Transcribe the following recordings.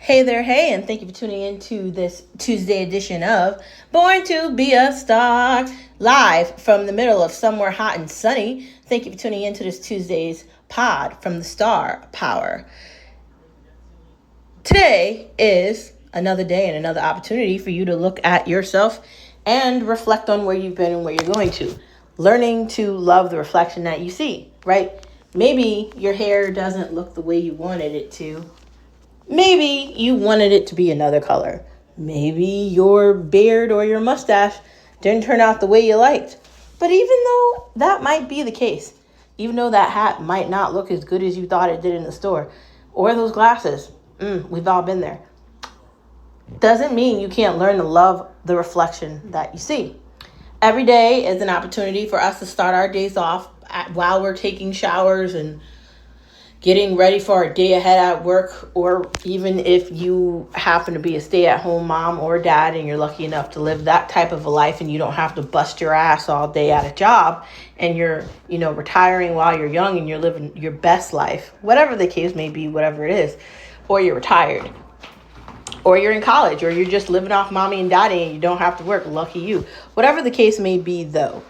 Hey there, hey, and thank you for tuning in to this Tuesday edition of Born to Be a Star, live from the middle of somewhere hot and sunny. Thank you for tuning in to this Tuesday's pod from the Star Power. Today is another day and another opportunity for you to look at yourself and reflect on where you've been and where you're going to. Learning to love the reflection that you see, right? Maybe your hair doesn't look the way you wanted it to. Maybe you wanted it to be another color. Maybe your beard or your mustache didn't turn out the way you liked. But even though that might be the case, even though that hat might not look as good as you thought it did in the store, or those glasses, we've all been there, doesn't mean you can't learn to love the reflection that you see. Every day is an opportunity for us to start our days off while we're taking showers and getting ready for our day ahead at work, or even if you happen to be a stay-at-home mom or dad and you're lucky enough to live that type of a life and you don't have to bust your ass all day at a job and you're, retiring while you're young and you're living your best life, whatever the case may be, whatever it is, or you're retired, or you're in college, or you're just living off mommy and daddy and you don't have to work, lucky you. Whatever the case may be, though,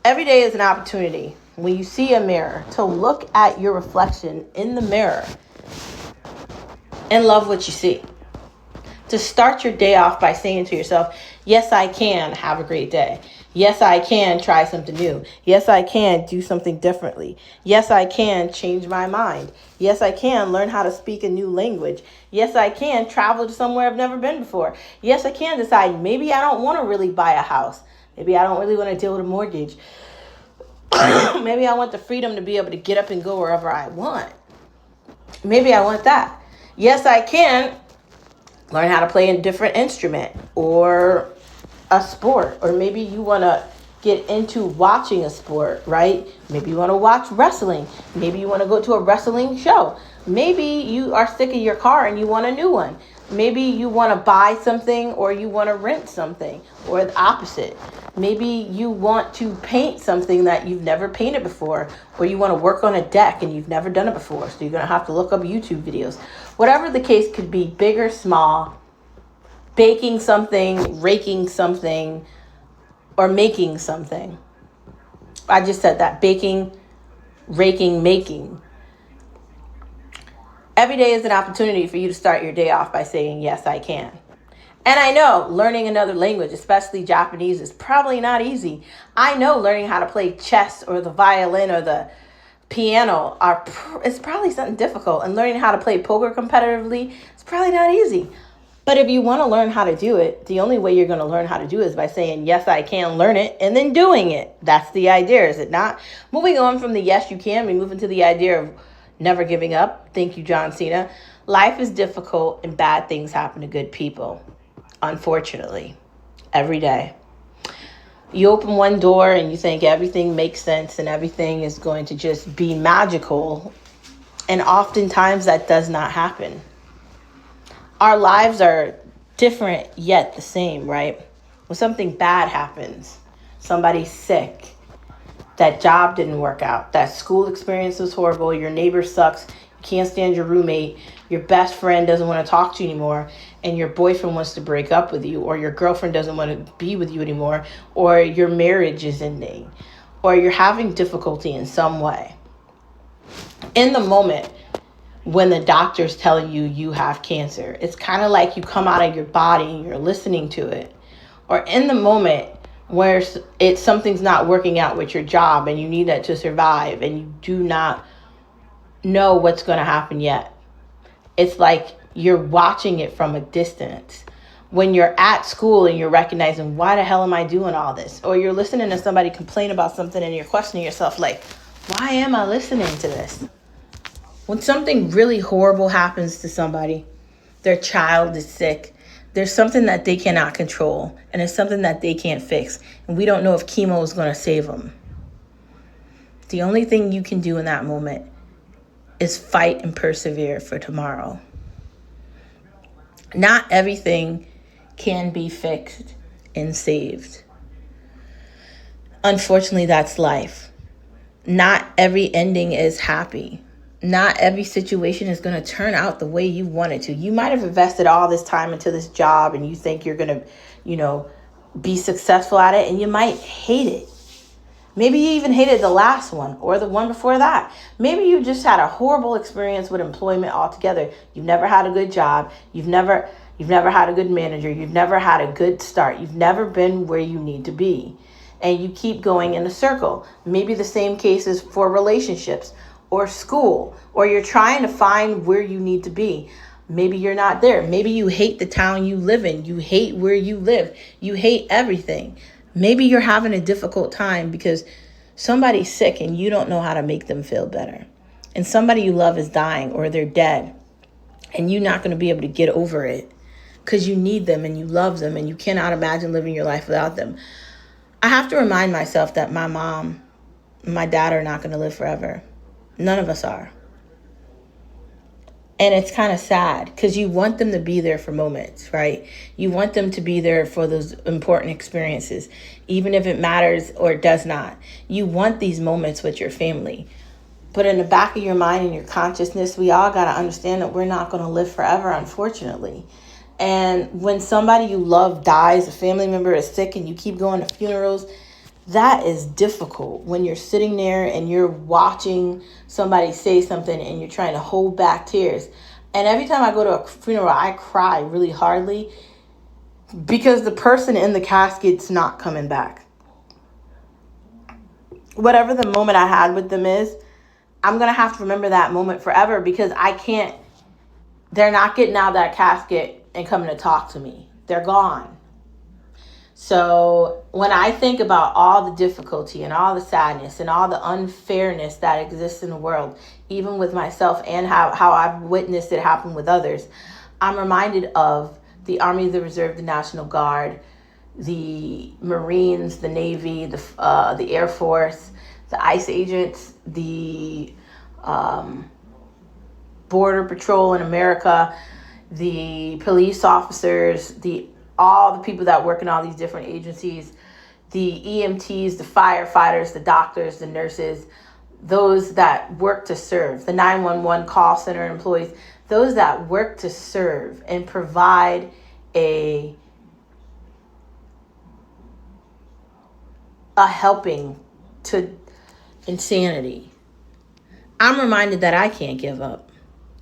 every day is an opportunity when you see a mirror to look at your reflection in the mirror and love what you see. To start your day off by saying to yourself, yes, I can have a great day. Yes, I can try something new. Yes, I can do something differently. Yes, I can change my mind. Yes, I can learn how to speak a new language. Yes, I can travel to somewhere I've never been before. Yes, I can decide maybe I don't want to really buy a house. Maybe I don't really want to deal with a mortgage. Maybe I want the freedom to be able to get up and go wherever I want. Maybe I want that. Yes, I can learn how to play a different instrument or a sport. Or maybe you want to get into watching a sport, right? Maybe you want to watch wrestling. Maybe you want to go to a wrestling show. Maybe you are sick of your car and you want a new one. Maybe you want to buy something or you want to rent something, or the opposite. Maybe you want to paint something that you've never painted before, or you want to work on a deck and you've never done it before, so you're going to have to look up YouTube videos. Whatever the case could be, big or small, baking something, raking something, or making something. I just said that. Baking, raking, making. Every day is an opportunity for you to start your day off by saying, yes, I can. And I know learning another language, especially Japanese, is probably not easy. I know learning how to play chess or the violin or the piano it's probably something difficult. And learning how to play poker competitively is probably not easy. But if you want to learn how to do it, the only way you're going to learn how to do it is by saying, yes, I can learn it, and then doing it. That's the idea, is it not? Moving on from the yes, you can, we move into the idea of never giving up. Thank you, John Cena. Life is difficult and bad things happen to good people, unfortunately, every day. You open one door and you think everything makes sense and everything is going to just be magical. And oftentimes that does not happen. Our lives are different yet the same, right? When something bad happens, somebody's sick, that job didn't work out, that school experience was horrible, your neighbor sucks, you can't stand your roommate, your best friend doesn't want to talk to you anymore, and your boyfriend wants to break up with you, or your girlfriend doesn't want to be with you anymore, or your marriage is ending, or you're having difficulty in some way. In the moment when the doctor's telling you you have cancer, it's kind of like you come out of your body and you're listening to it. Or in the moment where something's not working out with your job and you need that to survive and you do not know what's going to happen yet. It's like you're watching it from a distance. When you're at school and you're recognizing, why the hell am I doing all this? Or you're listening to somebody complain about something and you're questioning yourself like, why am I listening to this? When something really horrible happens to somebody, their child is sick, there's something that they cannot control, and it's something that they can't fix, and we don't know if chemo is going to save them. The only thing you can do in that moment is fight and persevere for tomorrow. Not everything can be fixed and saved. Unfortunately, that's life. Not every ending is happy. not every situation is going to turn out the way you want it to. You might have invested all this time into this job and you think you're going to, be successful at it, and you might hate it. Maybe you even hated the last one or the one before that. Maybe you just had a horrible experience with employment altogether. You've never had a good job. You've never had a good manager. You've never had a good start. You've never been where you need to be. And you keep going in a circle. Maybe the same case is for relationships or school, or you're trying to find where you need to be. Maybe you're not there. Maybe you hate the town you live in. You hate where you live. You hate everything. Maybe you're having a difficult time because somebody's sick and you don't know how to make them feel better. And somebody you love is dying or they're dead. And you're not going to be able to get over it because you need them and you love them and you cannot imagine living your life without them. I have to remind myself that my mom and my dad are not going to live forever. None of us are. And it's kind of sad because you want them to be there for moments, right? You want them to be there for those important experiences, even if it matters or does not. You want these moments with your family. But in the back of your mind and your consciousness, we all got to understand that we're not going to live forever, unfortunately. And when somebody you love dies, a family member is sick, and you keep going to funerals, that is difficult when you're sitting there and you're watching somebody say something and you're trying to hold back tears. And every time I go to a funeral, I cry really hardly because the person in the casket's not coming back. Whatever the moment I had with them is, I'm going to have to remember that moment forever because they're not getting out of that casket and coming to talk to me. They're gone. So when I think about all the difficulty and all the sadness and all the unfairness that exists in the world, even with myself and how I've witnessed it happen with others, I'm reminded of the Army, the Reserve, the National Guard, the Marines, the Navy, the Air Force, the ICE agents, the Border Patrol in America, the police officers, all the people that work in all these different agencies, the EMTs, the firefighters, the doctors, the nurses, those that work to serve, the 911 call center employees, those that work to serve and provide a helping to insanity. I'm reminded that I can't give up,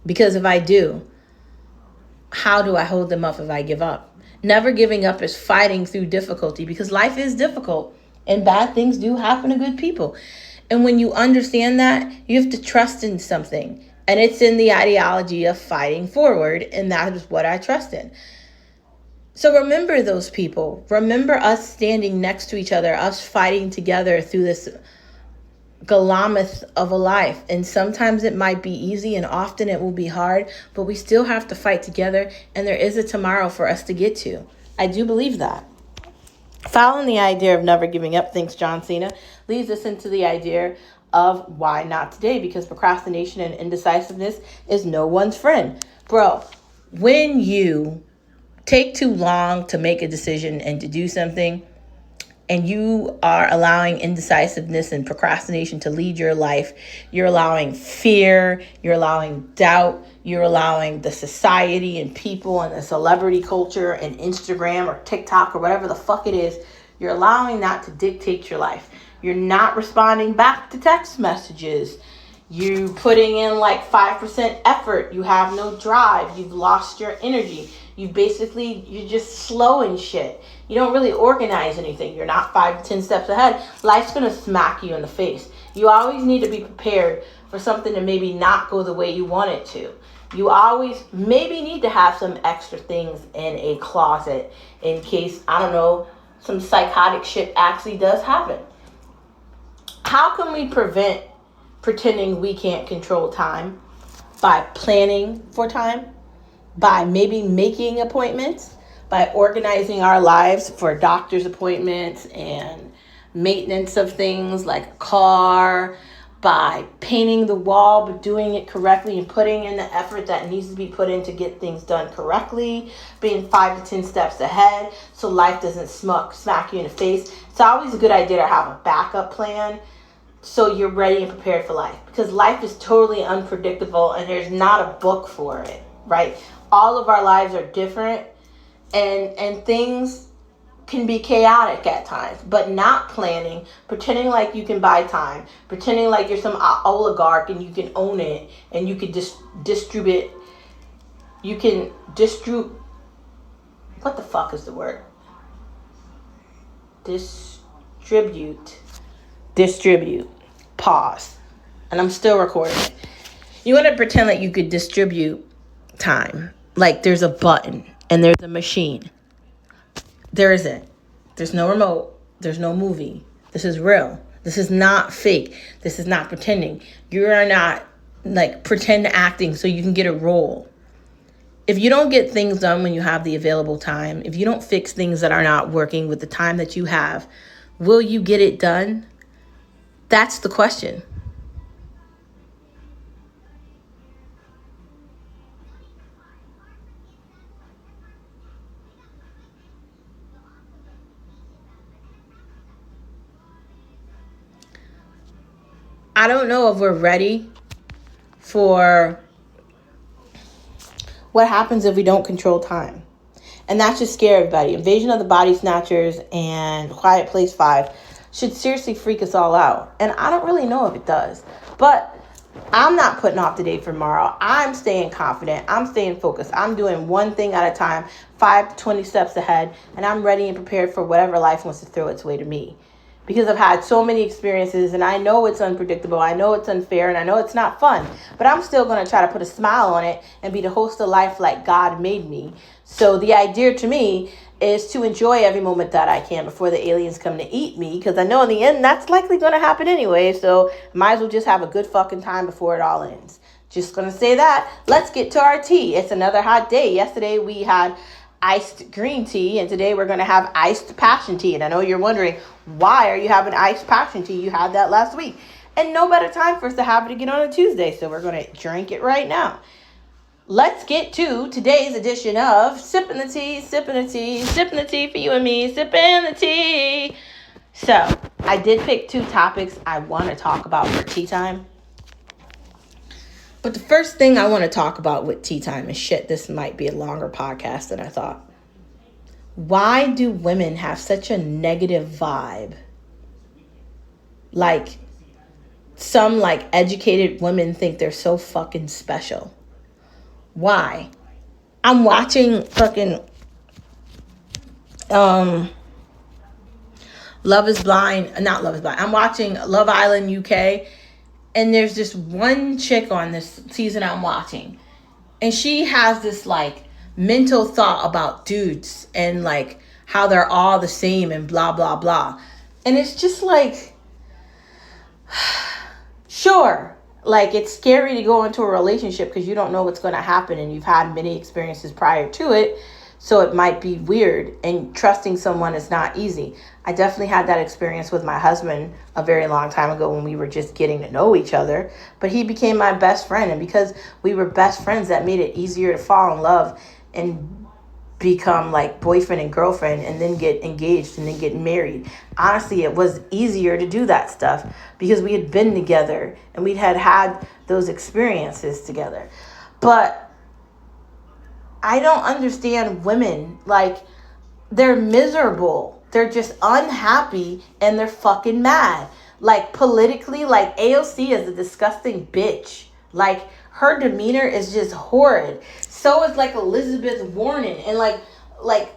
because if I do, how do I hold them up if I give up? Never giving up is fighting through difficulty, because life is difficult and bad things do happen to good people. And when you understand that, you have to trust in something. And it's in the ideology of fighting forward. And that is what I trust in. So remember those people. Remember us standing next to each other, us fighting together through this galamoth of a life. And sometimes it might be easy and often it will be hard, but we still have to fight together, and there is a tomorrow for us to get to. I do believe that. Following the idea of never giving up, thanks John Cena, leads us into the idea of why not today, because procrastination and indecisiveness is no one's friend. Bro, when you take too long to make a decision and to do something, and you are allowing indecisiveness and procrastination to lead your life, you're allowing fear, you're allowing doubt, you're allowing the society and people and the celebrity culture and Instagram or TikTok or whatever the fuck it is, you're allowing that to dictate your life. You're not responding back to text messages. You putting in like 5% effort. You have no drive. You've lost your energy. You're just slow and shit. You don't really organize anything. You're not 5 to 10 steps ahead. Life's going to smack you in the face. You always need to be prepared for something to maybe not go the way you want it to. You always maybe need to have some extra things in a closet in case, I don't know, some psychotic shit actually does happen. How can we prevent pretending we can't control time? By planning for time, by maybe making appointments, by organizing our lives for doctor's appointments and maintenance of things like a car, by painting the wall but doing it correctly and putting in the effort that needs to be put in to get things done correctly, being 5 to 10 steps ahead so life doesn't smack you in the face. It's always a good idea to have a backup plan so you're ready and prepared for life. Because life is totally unpredictable and there's not a book for it, right? All of our lives are different, and things can be chaotic at times, but not planning, pretending like you can buy time, pretending like you're some oligarch and you can own it and you can distribute, what the fuck is the word? Distribute. Pause. And I'm still recording it. You want to pretend like you could distribute time. Like there's a button and there's a machine. There isn't. There's no remote. There's no movie. This is real. This is not fake. This is not pretending. You are not like pretend acting so you can get a role. If you don't get things done when you have the available time, if you don't fix things that are not working with the time that you have, will you get it done? That's the question. I don't know if we're ready for what happens if we don't control time. And that should scare everybody. Invasion of the Body Snatchers and Quiet Place 5 should seriously freak us all out. And I don't really know if it does. But I'm not putting off the day for tomorrow. I'm staying confident. I'm staying focused. I'm doing one thing at a time, 5 to 20 steps ahead. And I'm ready and prepared for whatever life wants to throw its way to me. Because I've had so many experiences and I know it's unpredictable. I know it's unfair and I know it's not fun. But I'm still going to try to put a smile on it and be the host of life like God made me. So the idea to me is to enjoy every moment that I can before the aliens come to eat me. Because I know in the end that's likely going to happen anyway. So might as well just have a good fucking time before it all ends. Just going to say that. Let's get to our tea. It's another hot day. Yesterday we had iced green tea, and today we're going to have iced passion tea. And I know you're wondering, why are you having iced passion tea? You had that last week. And no better time for us to have it again on a Tuesday. So we're going to drink it right now. Let's get to today's edition of Sipping the Tea, Sipping the Tea, Sipping the Tea for you and me, Sipping the Tea. So I did pick 2 topics I want to talk about for tea time. But the first thing I want to talk about with tea time is this might be a longer podcast than I thought. Why do women have such a negative vibe? Like, some like educated women think they're so fucking special. Why? I'm watching fucking Love is Blind, not Love is Blind. I'm watching Love Island UK. And there's this one chick on this season I'm watching. And she has this like mental thought about dudes and like how they're all the same and blah, blah, blah. And it's just like, sure, like it's scary to go into a relationship because you don't know what's going to happen and you've had many experiences prior to it. So it might be weird, and trusting someone is not easy. I definitely had that experience with my husband a very long time ago when we were just getting to know each other. But he became my best friend. And because we were best friends, that made it easier to fall in love and become like boyfriend and girlfriend and then get engaged and then get married. Honestly, it was easier to do that stuff because we had been together and we had those experiences together. But I don't understand women. Like, they're miserable. They're just unhappy and they're fucking mad. Like, politically, like AOC is a disgusting bitch. Like, her demeanor is just horrid. So is like Elizabeth Warren and like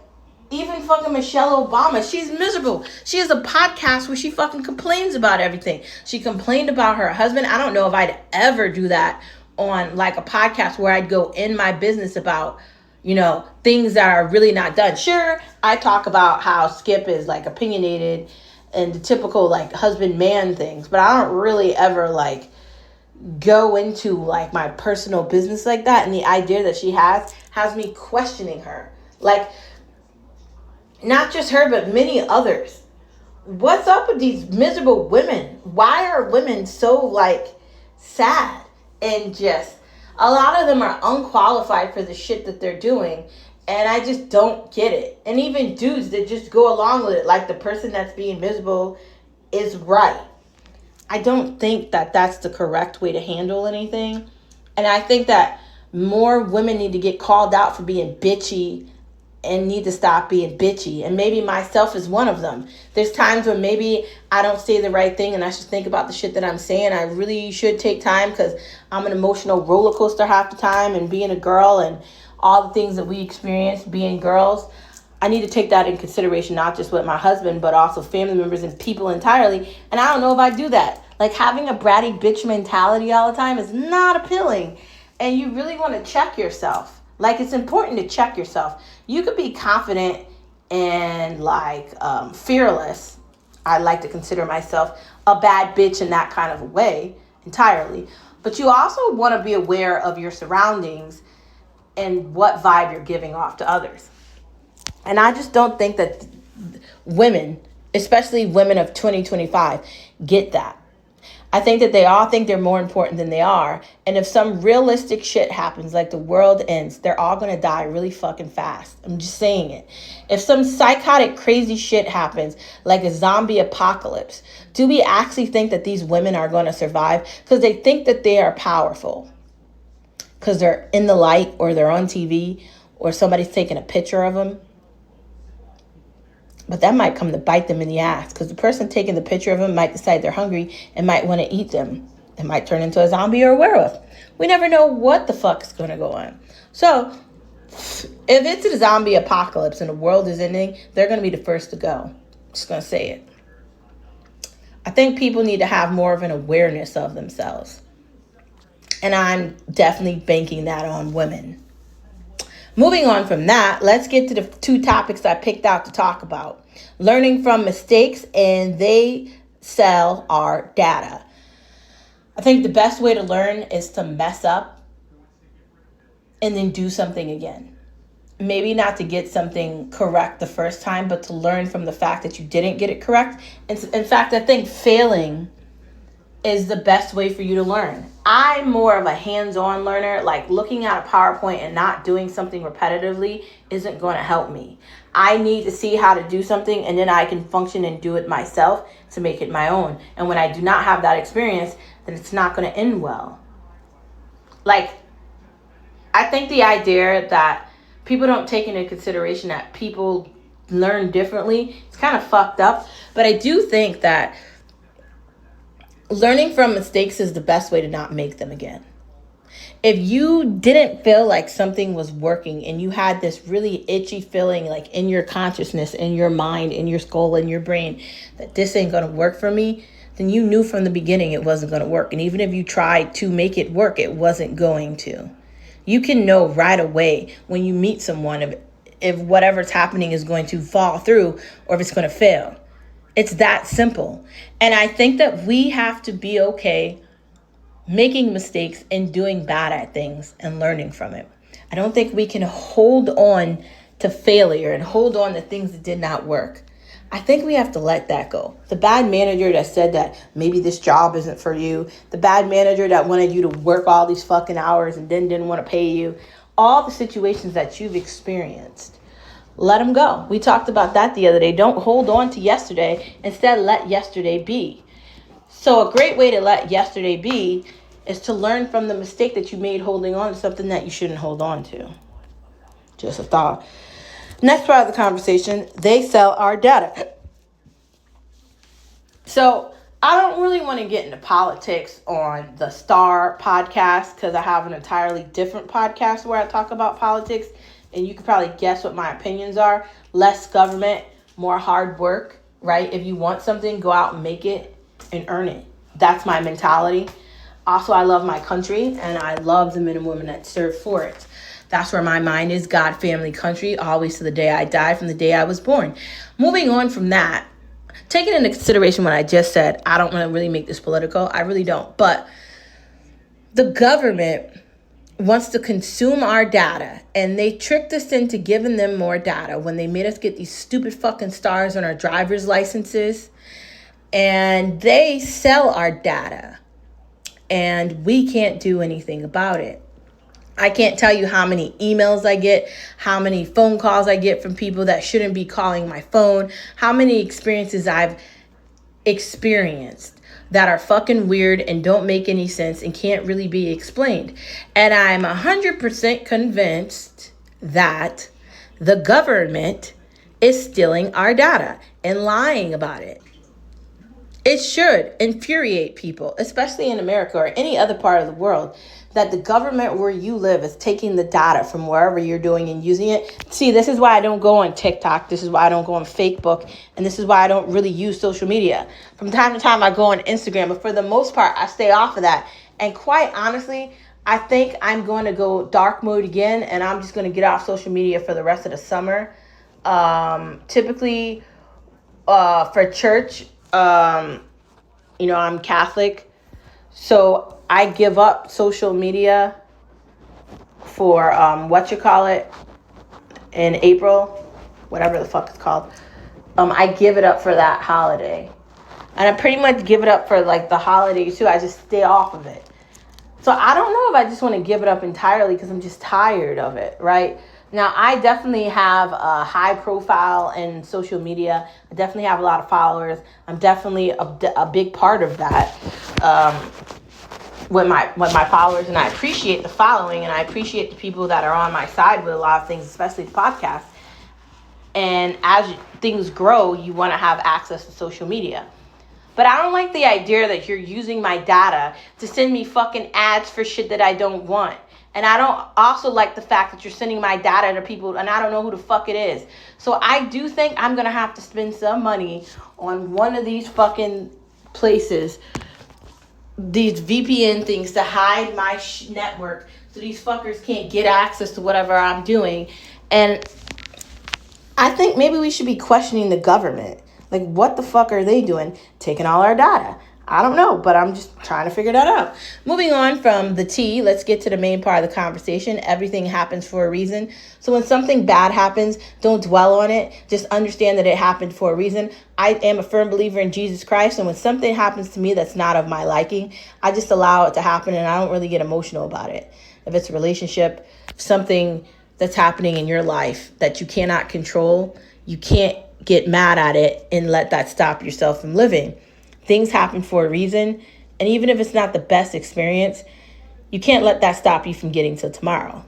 even fucking Michelle Obama. She's miserable. She has a podcast where she fucking complains about everything. She complained about her husband. I don't know if I'd ever do that on like a podcast where I'd go in my business about, you know, things that are really not done. Sure, I talk about how Skip is like opinionated and the typical like husband man things, but I don't really ever like go into like my personal business like that. And the idea that she has me questioning her. Like, not just her, but many others. What's up with these miserable women? Why are women so like sad and just, a lot of them are unqualified for the shit that they're doing. And I just don't get it. And even dudes that just go along with it, like the person that's being miserable is right. I don't think that that's the correct way to handle anything. And I think that more women need to get called out for being bitchy and need to stop being bitchy. And maybe myself is one of them. There's times when maybe I don't say the right thing and I should think about the shit that I'm saying. I really should take time because I'm an emotional roller coaster half the time, and being a girl and all the things that we experience being girls, I need to take that in consideration, not just with my husband, but also family members and people entirely. And I don't know if I do that. Like, having a bratty bitch mentality all the time is not appealing. And you really want to check yourself. Like, it's important to check yourself. You could be confident and fearless. I like to consider myself a bad bitch in that kind of a way entirely. But you also want to be aware of your surroundings and what vibe you're giving off to others. And I just don't think that women, especially women of 2025, get that. I think that they all think they're more important than they are. And if some realistic shit happens, like the world ends, they're all going to die really fucking fast. I'm just saying it. If some psychotic, crazy shit happens, like a zombie apocalypse, do we actually think that these women are going to survive? Because they think that they are powerful. Because they're in the light, or they're on TV, or somebody's taking a picture of them. But that might come to bite them in the ass, because the person taking the picture of them might decide they're hungry and might want to eat them. It might turn into a zombie or a werewolf. We never know what the fuck is going to go on. So if it's a zombie apocalypse and the world is ending, they're going to be the first to go. Just going to say it. I think people need to have more of an awareness of themselves. And I'm definitely banking that on women. Moving on from that, let's get to the two topics I picked out to talk about. Learning from mistakes, and they sell our data. I think the best way to learn is to mess up and then do something again. Maybe not to get something correct the first time, but to learn from the fact that you didn't get it correct. And in fact, I think failing is the best way for you to learn. I'm more of a hands-on learner. Like, looking at a PowerPoint and not doing something repetitively isn't going to help me. I need to see how to do something, and then I can function and do it myself to make it my own. And when I do not have that experience, then it's not going to end well. Like, I think the idea that people don't take into consideration that people learn differently, it's kind of fucked up. But I do think that learning from mistakes is the best way to not make them again. If you didn't feel like something was working and you had this really itchy feeling, like in your consciousness, in your mind, in your skull, in your brain, that this ain't going to work for me, then you knew from the beginning it wasn't going to work. And even if you tried to make it work, it wasn't going to. You can know right away when you meet someone if whatever's happening is going to fall through or if it's going to fail. It's that simple. And I think that we have to be okay making mistakes and doing bad at things and learning from it. I don't think we can hold on to failure and hold on to things that did not work. I think we have to let that go. The bad manager that said that maybe this job isn't for you, the bad manager that wanted you to work all these fucking hours and then didn't want to pay you, all the situations that you've experienced. Let them go. We talked about that the other day. Don't hold on to yesterday. Instead, let yesterday be. So a great way to let yesterday be is to learn from the mistake that you made holding on to something that you shouldn't hold on to. Just a thought. Next part of the conversation, they sell our data. So I don't really want to get into politics on the Star podcast because I have an entirely different podcast where I talk about politics. And you can probably guess what my opinions are. Less government, more hard work, right? If you want something, go out and make it and earn it. That's my mentality. Also, I love my country and I love the men and women that serve for it. That's where my mind is. God, family, country, always to the day I die, from the day I was born. Moving on from that, taking into consideration what I just said, I don't want to really make this political. I really don't. But the government wants to consume our data, and they tricked us into giving them more data when they made us get these stupid fucking stars on our driver's licenses, and they sell our data, and we can't do anything about it. I can't tell you how many emails I get, how many phone calls I get from people that shouldn't be calling my phone, how many experiences I've experienced that are fucking weird and don't make any sense and can't really be explained. And I'm 100% convinced that the government is stealing our data and lying about it. It should infuriate people, especially in America or any other part of the world, that the government where you live is taking the data from wherever you're doing and using it. See, this is why I don't go on TikTok. This is why I don't go on Facebook. And this is why I don't really use social media. From time to time, I go on Instagram. But for the most part, I stay off of that. And quite honestly, I think I'm going to go dark mode again. And I'm just going to get off social media for the rest of the summer. Typically, for church, I'm Catholic, so I give up social media for in April, whatever the fuck it's called. I give it up for that holiday, and I pretty much give it up for like the holidays too. I just stay off of it. So I don't know if I just want to give it up entirely because I'm just tired of it, right? Now, I definitely have a high profile in social media. I definitely have a lot of followers. I'm definitely a big part of that with my followers. And I appreciate the following, and I appreciate the people that are on my side with a lot of things, especially the podcast. And as things grow, you want to have access to social media. But I don't like the idea that you're using my data to send me fucking ads for shit that I don't want. And I don't also like the fact that you're sending my data to people and I don't know who the fuck it is. So I do think I'm going to have to spend some money on one of these fucking places, these VPN things to hide my network so these fuckers can't get access to whatever I'm doing. And I think maybe we should be questioning the government. Like, what the fuck are they doing taking all our data? I don't know, but I'm just trying to figure that out. Moving on from the tea, let's get to the main part of the conversation. Everything happens for a reason. So when something bad happens, don't dwell on it. Just understand that it happened for a reason. I am a firm believer in Jesus Christ, and when something happens to me that's not of my liking, I just allow it to happen, and I don't really get emotional about it. If it's a relationship, something that's happening in your life that you cannot control, you can't get mad at it and let that stop yourself from living. Things happen for a reason, and even if it's not the best experience, you can't let that stop you from getting to tomorrow.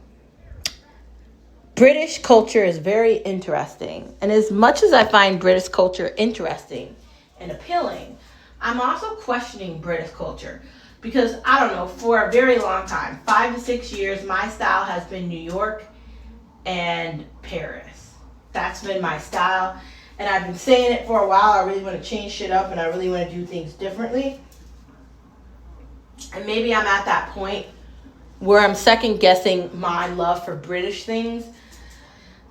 British culture is very interesting, and as much as I find British culture interesting and appealing, I'm also questioning British culture because, I don't know, for a very long time, 5 to 6 years, my style has been New York and Paris. That's been my style. And I've been saying it for a while. I really want to change shit up and I really want to do things differently. And maybe I'm at that point where I'm second guessing my love for British things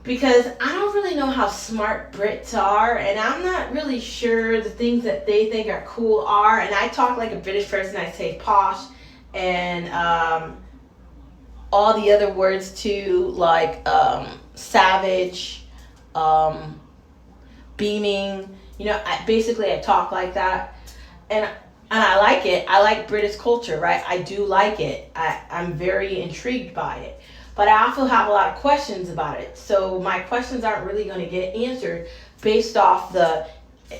because I don't really know how smart Brits are, and I'm not really sure the things that they think are cool are. And I talk like a British person. I say posh and all the other words too, like savage, beaming, I talk like that, and I like it. I like British culture, right? I do like it. I'm very intrigued by it, but I also have a lot of questions about it. So my questions aren't really going to get answered based off the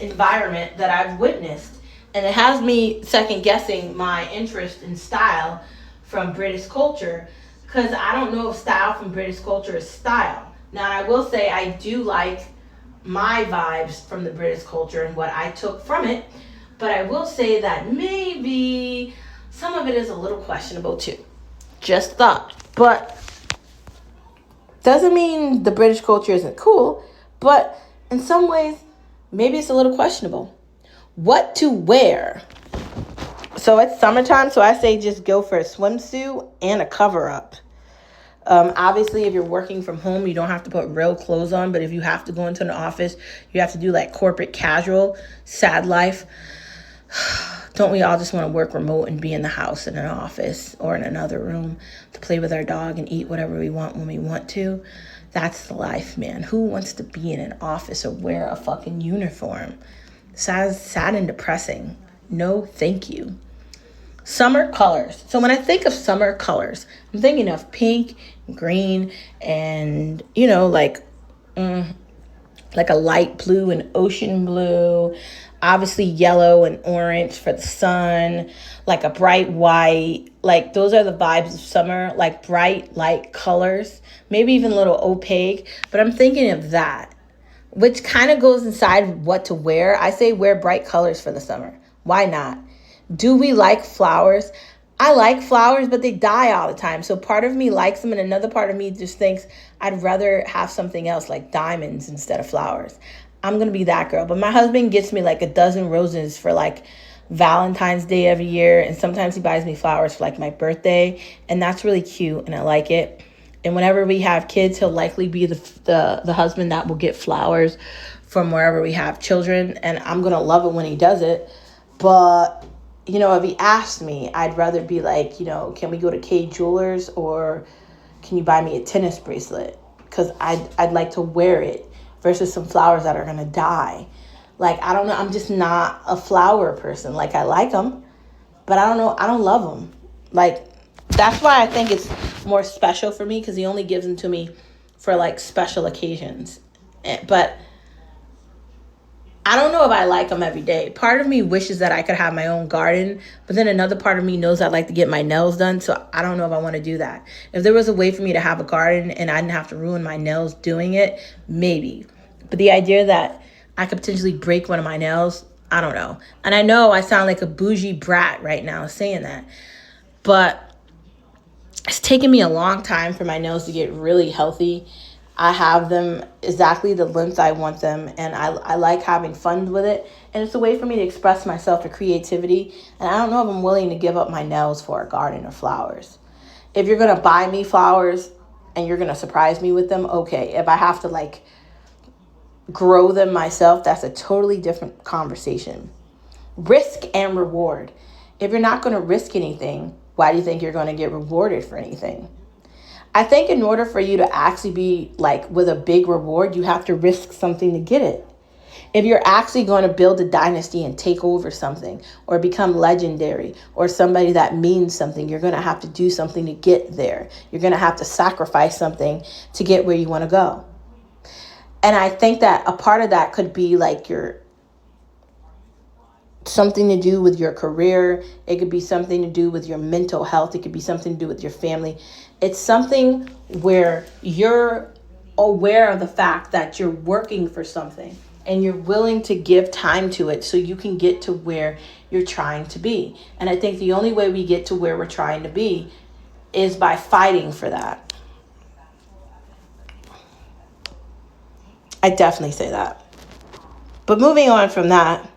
environment that I've witnessed, and it has me second guessing my interest in style from British culture because I don't know if style from British culture is style. Now, I will say I do like my vibes from the British culture and what I took from it, but I will say that maybe some of it is a little questionable too. Just thought. But doesn't mean the British culture isn't cool, but in some ways maybe it's a little questionable. What to wear? So it's summertime, so I say just go for a swimsuit and a cover up. Obviously, if you're working from home, you don't have to put real clothes on. But if you have to go into an office, you have to do like corporate casual, sad life. Don't we all just want to work remote and be in the house in an office or in another room to play with our dog and eat whatever we want when we want to? That's the life, man. Who wants to be in an office or wear a fucking uniform? Sad and depressing. No, thank you. Summer colors. So when I think of summer colors, I'm thinking of pink, green, and, like a light blue and ocean blue. Obviously yellow and orange for the sun, like a bright white. Like those are the vibes of summer, like bright light colors, maybe even a little opaque. But I'm thinking of that, which kind of goes inside what to wear. I say wear bright colors for the summer. Why not? Do we like flowers? I like flowers, but they die all the time. So part of me likes them, and another part of me just thinks I'd rather have something else like diamonds instead of flowers. I'm going to be that girl. But my husband gets me like a dozen roses for like Valentine's Day every year. And sometimes he buys me flowers for like my birthday. And that's really cute, and I like it. And whenever we have kids, he'll likely be the husband that will get flowers from wherever we have children. And I'm going to love it when he does it. But, if he asked me, I'd rather be like, can we go to K Jewelers, or can you buy me a tennis bracelet? Because I'd like to wear it versus some flowers that are going to die. Like, I don't know. I'm just not a flower person. Like, I like them, but I don't know. I don't love them. Like, that's why I think it's more special for me, because he only gives them to me for like special occasions. But I don't know if I like them every day. Part of me wishes that I could have my own garden, but then another part of me knows I'd like to get my nails done, so I don't know if I want to do that. If there was a way for me to have a garden and I didn't have to ruin my nails doing it, maybe. But the idea that I could potentially break one of my nails, I don't know. And I know I sound like a bougie brat right now saying that, but it's taken me a long time for my nails to get really healthy. I have them exactly the length I want them, and I like having fun with it. And it's a way for me to express myself, to creativity. And I don't know if I'm willing to give up my nails for a garden or flowers. If you're going to buy me flowers and you're going to surprise me with them, okay. If I have to like grow them myself, that's a totally different conversation. Risk and reward. If you're not going to risk anything, why do you think you're going to get rewarded for anything? I think in order for you to actually be like with a big reward, you have to risk something to get it. If you're actually going to build a dynasty and take over something or become legendary or somebody that means something, you're going to have to do something to get there. You're going to have to sacrifice something to get where you want to go. And I think that a part of that could be like something to do with your career. It could be something to do with your mental health. It could be something to do with your family. It's something where you're aware of the fact that you're working for something and you're willing to give time to it so you can get to where you're trying to be. And I think the only way we get to where we're trying to be is by fighting for that. I definitely say that. But moving on from that,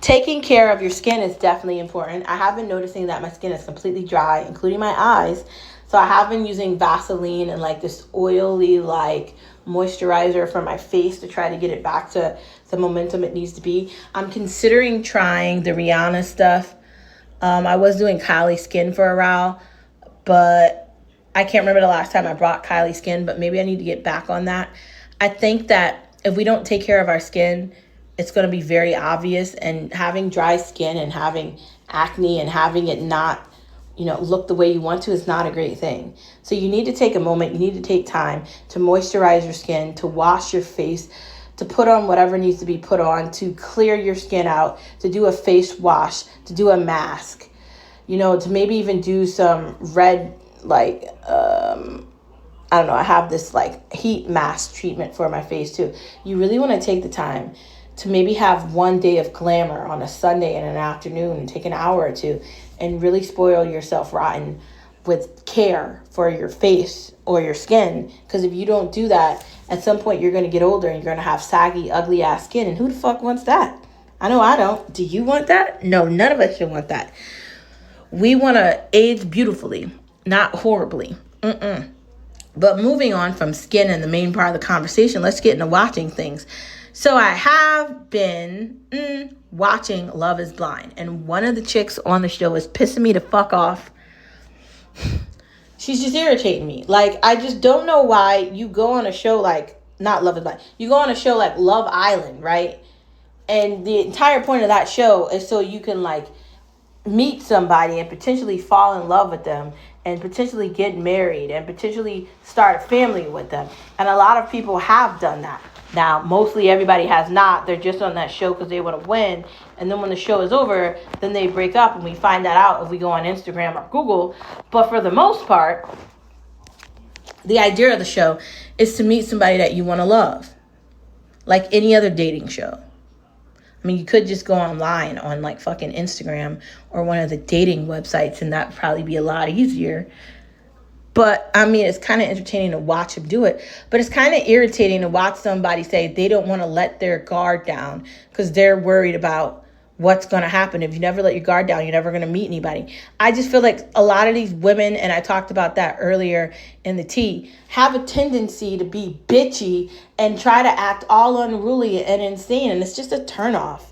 taking care of your skin is definitely important. I have been noticing that my skin is completely dry, including my eyes. So I have been using Vaseline and like this oily like moisturizer for my face to try to get it back to the momentum it needs to be. I'm considering trying the Rihanna stuff. I was doing Kylie Skin for a while, but I can't remember the last time I brought Kylie Skin, but maybe I need to get back on that. I think that if we don't take care of our skin, it's going to be very obvious, and having dry skin and having acne and having it not, look the way you want to is not a great thing. So you need to take a moment, you need to take time to moisturize your skin, to wash your face, to put on whatever needs to be put on, to clear your skin out, to do a face wash, to do a mask, to maybe even do some red, like, I don't know, I have this like heat mask treatment for my face too. You really want to take the time to maybe have one day of glamour on a Sunday and an afternoon and take an hour or two and really spoil yourself rotten with care for your face or your skin. Because if you don't do that, at some point you're going to get older and you're going to have saggy, ugly ass skin. And who the fuck wants that? I know I don't. Do you want that? No, none of us should want that. We want to age beautifully, not horribly. But moving on from skin and the main part of the conversation, let's get into watching things. So I have been watching Love is Blind. And one of the chicks on the show is pissing me the fuck off. She's just irritating me. Like, I just don't know why you go on a show like, not Love is Blind. You go on a show like Love Island, right? And the entire point of that show is so you can like meet somebody and potentially fall in love with them and potentially get married and potentially start a family with them. And a lot of people have done that. Now, mostly everybody has not. They're just on that show because they want to win. And then when the show is over, then they break up, and we find that out if we go on Instagram or Google. But for the most part, the idea of the show is to meet somebody that you want to love, like any other dating show. I mean, you could just go online on like fucking Instagram or one of the dating websites, and that would probably be a lot easier. But I mean, it's kind of entertaining to watch them do it. But it's kind of irritating to watch somebody say they don't want to let their guard down because they're worried about what's going to happen. If you never let your guard down, you're never going to meet anybody. I just feel like a lot of these women, and I talked about that earlier in the tea, have a tendency to be bitchy and try to act all unruly and insane. And it's just a turnoff.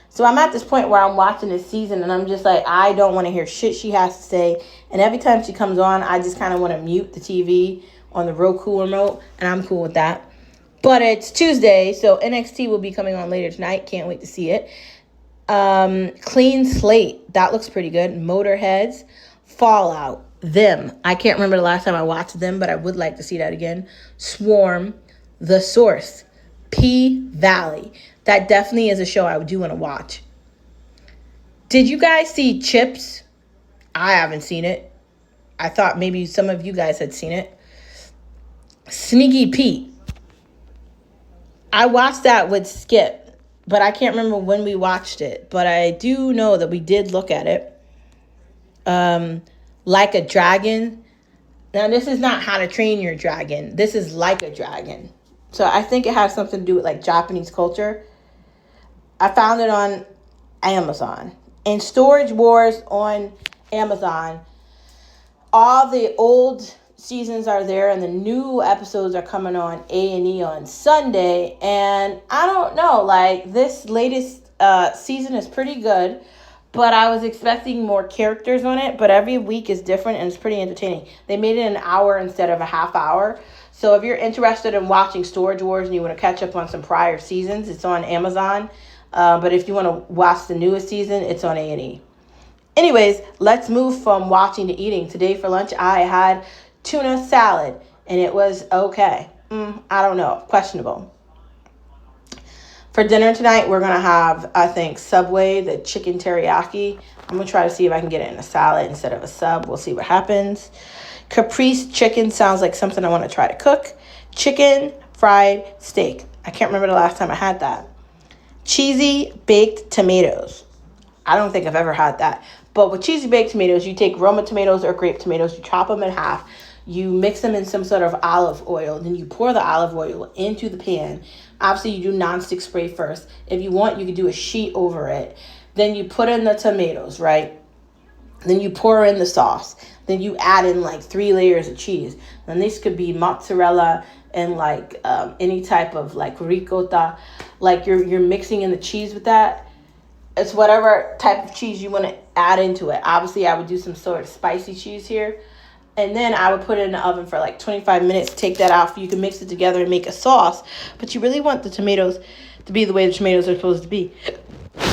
So I'm at this point where I'm watching this season and I'm just like, I don't want to hear shit she has to say. And every time she comes on, I just kind of want to mute the TV on the Roku remote. And I'm cool with that. But it's Tuesday, so NXT will be coming on later tonight. Can't wait to see it. Clean Slate. That looks pretty good. Motorheads. Fallout. Them. I can't remember the last time I watched them, but I would like to see that again. Swarm. The Source. P-Valley. That definitely is a show I do want to watch. Did you guys see Chips? I haven't seen it. I thought maybe some of you guys had seen it. Sneaky Pete. I watched that with Skip, but I can't remember when we watched it. But I do know that we did look at it. Like a Dragon. Now, this is not How to Train Your Dragon. This is Like a Dragon. So I think it has something to do with like Japanese culture. I found it on Amazon. And Storage Wars on Amazon. All the old seasons are there and the new episodes are coming on A&E on Sunday. And I don't know, like this latest season is pretty good. But I was expecting more characters on it. But every week is different and it's pretty entertaining. They made it an hour instead of a half hour. So if you're interested in watching Storage Wars and you want to catch up on some prior seasons, it's on Amazon. But if you want to watch the newest season, it's on A&E. Anyways, let's move from watching to eating. Today for lunch, I had tuna salad, and it was okay. I don't know, questionable. For dinner tonight, we're going to have, I think, Subway, the chicken teriyaki. I'm going to try to see if I can get it in a salad instead of a sub. We'll see what happens. Caprese chicken sounds like something I want to try to cook. Chicken fried steak. I can't remember the last time I had that. Cheesy baked tomatoes. I don't think I've ever had that. But with cheesy baked tomatoes, you take Roma tomatoes or grape tomatoes, you chop them in half, you mix them in some sort of olive oil, then you pour the olive oil into the pan. Obviously, you do nonstick spray first. If you want, you could do a sheet over it. Then you put in the tomatoes, right? Then you pour in the sauce. Then you add in like 3 layers of cheese. And this could be mozzarella and like any type of like ricotta. Like you're mixing in the cheese with that. It's whatever type of cheese you want to add into it. Obviously, I would do some sort of spicy cheese here. And then I would put it in the oven for like 25 minutes. Take that out. You can mix it together and make a sauce. But you really want the tomatoes to be the way the tomatoes are supposed to be.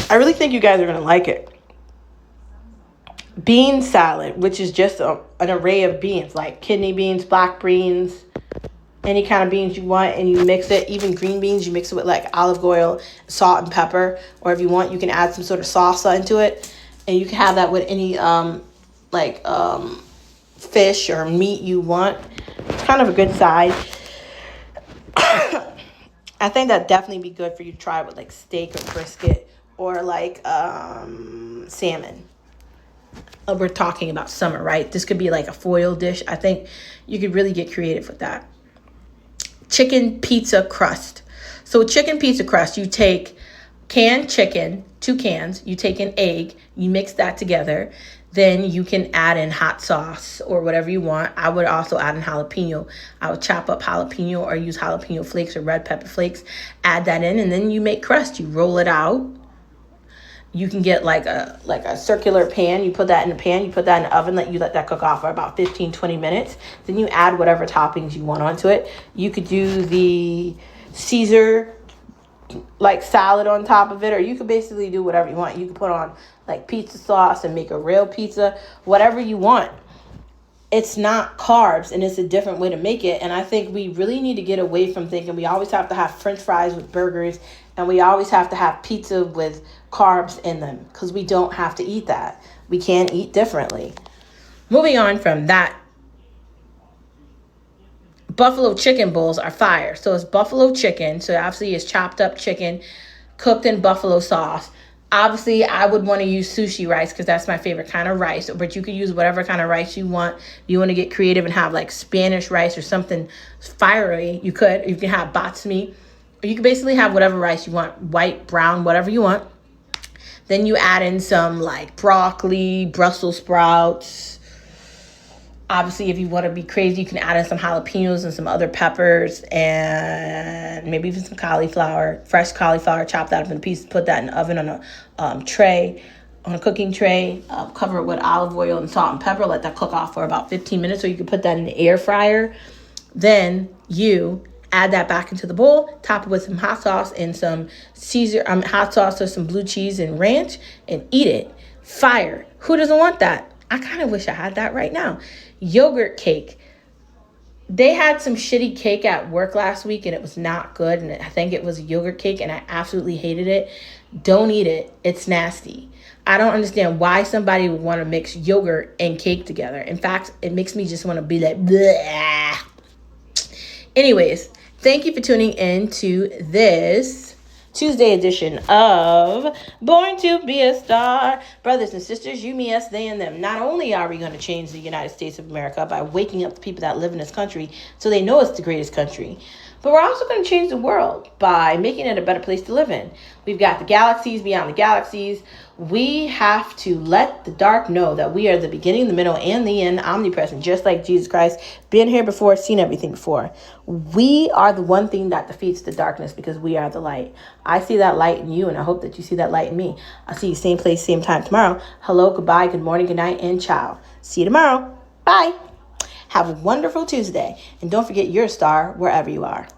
I really think you guys are going to like it. Bean salad, which is just an array of beans. Like kidney beans, black beans, any kind of beans you want. And you mix it. Even green beans, you mix it with like olive oil, salt, and pepper. Or if you want, you can add some sort of salsa into it. And you can have that with any fish or meat you want. It's kind of a good side. I think that'd definitely be good for you to try with like steak or brisket or like salmon. We're talking about summer, right? This could be like a foil dish. I think you could really get creative with that. Chicken pizza crust. So chicken pizza crust, you take canned chicken, 2 cans, you take an egg, you mix that together. Then you can add in hot sauce or whatever you want. I would also add in jalapeno. I would chop up jalapeno or use jalapeno flakes or red pepper flakes. Add that in, and then you make crust. You roll it out. You can get like a circular pan. You put that in the pan. You put that in the oven. Let that cook off for about 15, 20 minutes. Then you add whatever toppings you want onto it. You could do the Caesar like salad on top of it, or you could basically do whatever you want. You could put on like pizza sauce and make a real pizza, whatever you want. it's not carbs, and it's a different way to make it. And I think we really need to get away from thinking we always have to have French fries with burgers and we always have to have pizza with carbs in them, because we don't have to eat that. We can eat differently. Moving on from that, buffalo chicken bowls are fire. So it's buffalo chicken. So obviously it's chopped up chicken cooked in buffalo sauce. Obviously, I would want to use sushi rice because that's my favorite kind of rice. But you could use whatever kind of rice you want. You want to get creative and have like Spanish rice or something fiery. You could. You can have basmati. Or you can basically have whatever rice you want. White, brown, whatever you want. Then you add in some like broccoli, Brussels sprouts. Obviously, if you want to be crazy, you can add in some jalapenos and some other peppers and maybe even some cauliflower, fresh cauliflower, chop that up in pieces, put that in the oven on a tray, on a cooking tray, cover it with olive oil and salt and pepper, let that cook off for about 15 minutes, or you can put that in the air fryer. Then you add that back into the bowl, top it with some hot sauce and some hot sauce or some blue cheese and ranch, and eat it. Fire. Who doesn't want that? I kind of wish I had that right now. Yogurt cake. They had some shitty cake at work last week and it was not good. And I think it was a yogurt cake and I absolutely hated it. Don't eat it. It's nasty. I don't understand why somebody would want to mix yogurt and cake together. In fact, it makes me just want to be like, bleh. Anyways, thank you for tuning in to this Tuesday edition of Born to Be a Star. Brothers and sisters, you, me, us, they, and them. Not only are we going to change the United States of America by waking up the people that live in this country so they know it's the greatest country, but we're also going to change the world by making it a better place to live in. We've got the galaxies beyond the galaxies. We have to let the dark know that we are the beginning, the middle, and the end, omnipresent, just like Jesus Christ. Been here before, seen everything before. We are the one thing that defeats the darkness because we are the light. I see that light in you, and I hope that you see that light in me. I'll see you same place, same time tomorrow. Hello, goodbye, good morning, good night, and ciao. See you tomorrow. Bye. Have a wonderful Tuesday. And don't forget you're a star wherever you are.